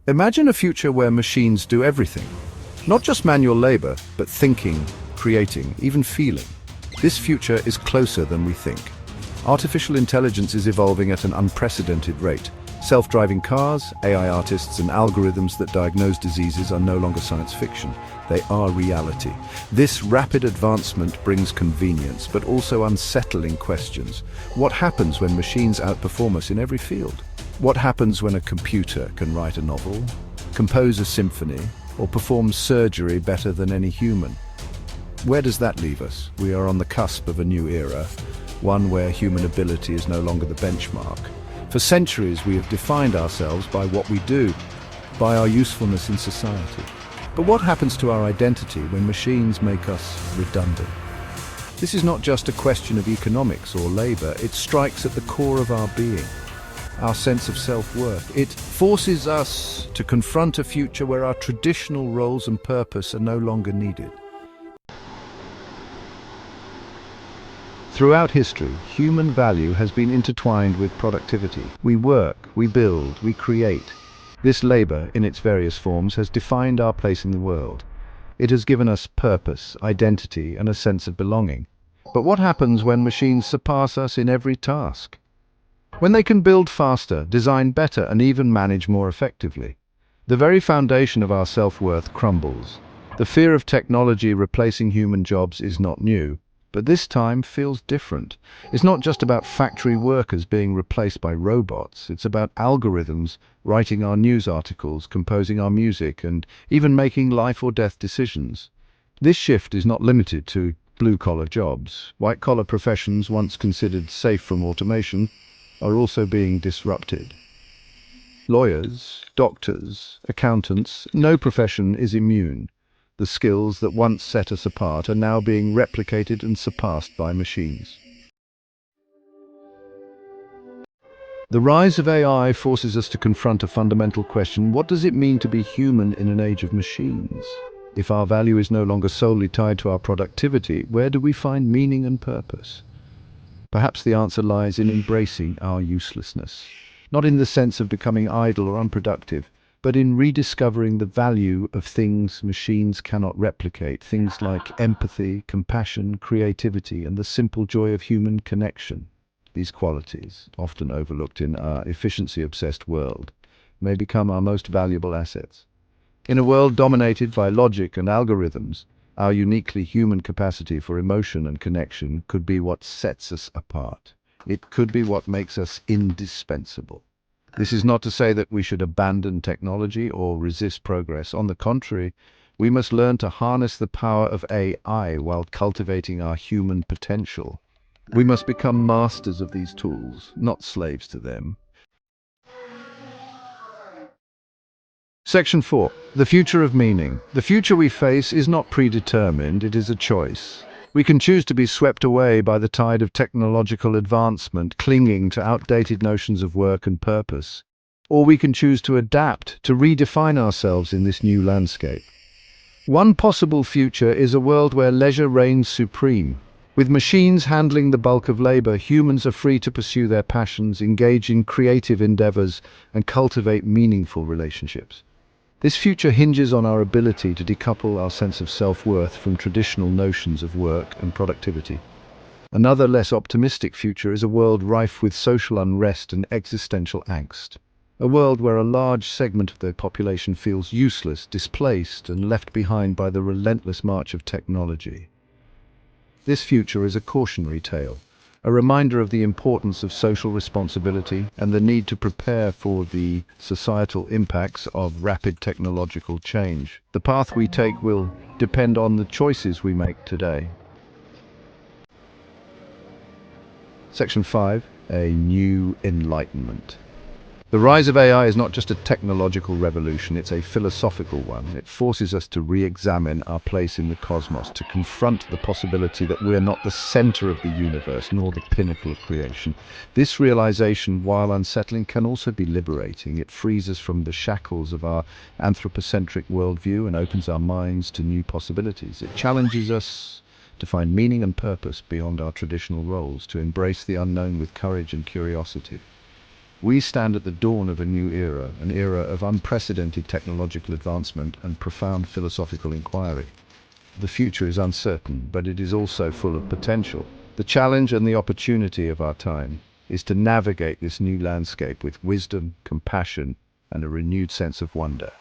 Imagine a future where machines do everything. Not just manual labor, but thinking, creating, even feeling. This future is closer than we think. Artificial intelligence is evolving at an unprecedented rate. Self-driving cars, AI artists, and algorithms that diagnose diseases are no longer science fiction. They are reality. This rapid advancement brings convenience, but also unsettling questions. What happens when machines outperform us in every field? What happens when a computer can write a novel, compose a symphony, or perform surgery better than any human? Where does that leave us? We are on the cusp of a new era, one where human ability is no longer the benchmark. For centuries, we have defined ourselves by what we do, by our usefulness in society. But what happens to our identity when machines make us redundant? This is not just a question of economics or labor, it strikes at the core of our being, our sense of self-worth. It forces us to confront a future where our traditional roles and purpose are no longer needed. Throughout history, human value has been intertwined with productivity. We work, we build, we create. This labor, in its various forms, has defined our place in the world. It has given us purpose, identity, and a sense of belonging. But what happens when machines surpass us in every task? When they can build faster, design better, and even manage more effectively? The very foundation of our self-worth crumbles. The fear of technology replacing human jobs is not new. But this time feels different. It's not just about factory workers being replaced by robots. It's about algorithms writing our news articles, composing our music, and even making life or death decisions. This shift is not limited to blue-collar jobs. White-collar professions, once considered safe from automation, are also being disrupted. Lawyers, doctors, accountants, no profession is immune. The skills that once set us apart are now being replicated and surpassed by machines. The rise of AI forces us to confront a fundamental question: what does it mean to be human in an age of machines? If our value is no longer solely tied to our productivity, where do we find meaning and purpose? Perhaps the answer lies in embracing our uselessness. Not in the sense of becoming idle or unproductive, but in rediscovering the value of things machines cannot replicate, things like empathy, compassion, creativity, and the simple joy of human connection. These qualities, often overlooked in our efficiency-obsessed world, may become our most valuable assets. In a world dominated by logic and algorithms, our uniquely human capacity for emotion and connection could be what sets us apart. It could be what makes us indispensable. This is not to say that we should abandon technology or resist progress. On the contrary, we must learn to harness the power of AI while cultivating our human potential. We must become masters of these tools, not slaves to them. Section 4. The future of meaning. The future we face is not predetermined, it is a choice. We can choose to be swept away by the tide of technological advancement, clinging to outdated notions of work and purpose. Or we can choose to adapt, to redefine ourselves in this new landscape. One possible future is a world where leisure reigns supreme. With machines handling the bulk of labor, humans are free to pursue their passions, engage in creative endeavors, and cultivate meaningful relationships. This future hinges on our ability to decouple our sense of self-worth from traditional notions of work and productivity. Another, less optimistic future is a world rife with social unrest and existential angst. A world where a large segment of the population feels useless, displaced, and left behind by the relentless march of technology. This future is a cautionary tale, a reminder of the importance of social responsibility and the need to prepare for the societal impacts of rapid technological change. The path we take will depend on the choices we make today. Section 5. A new enlightenment. The rise of AI is not just a technological revolution, it's a philosophical one. It forces us to re-examine our place in the cosmos, to confront the possibility that we're not the center of the universe, nor the pinnacle of creation. This realization, while unsettling, can also be liberating. It frees us from the shackles of our anthropocentric worldview and opens our minds to new possibilities. It challenges us to find meaning and purpose beyond our traditional roles, to embrace the unknown with courage and curiosity. We stand at the dawn of a new era, an era of unprecedented technological advancement and profound philosophical inquiry. The future is uncertain, but it is also full of potential. The challenge and the opportunity of our time is to navigate this new landscape with wisdom, compassion, and a renewed sense of wonder.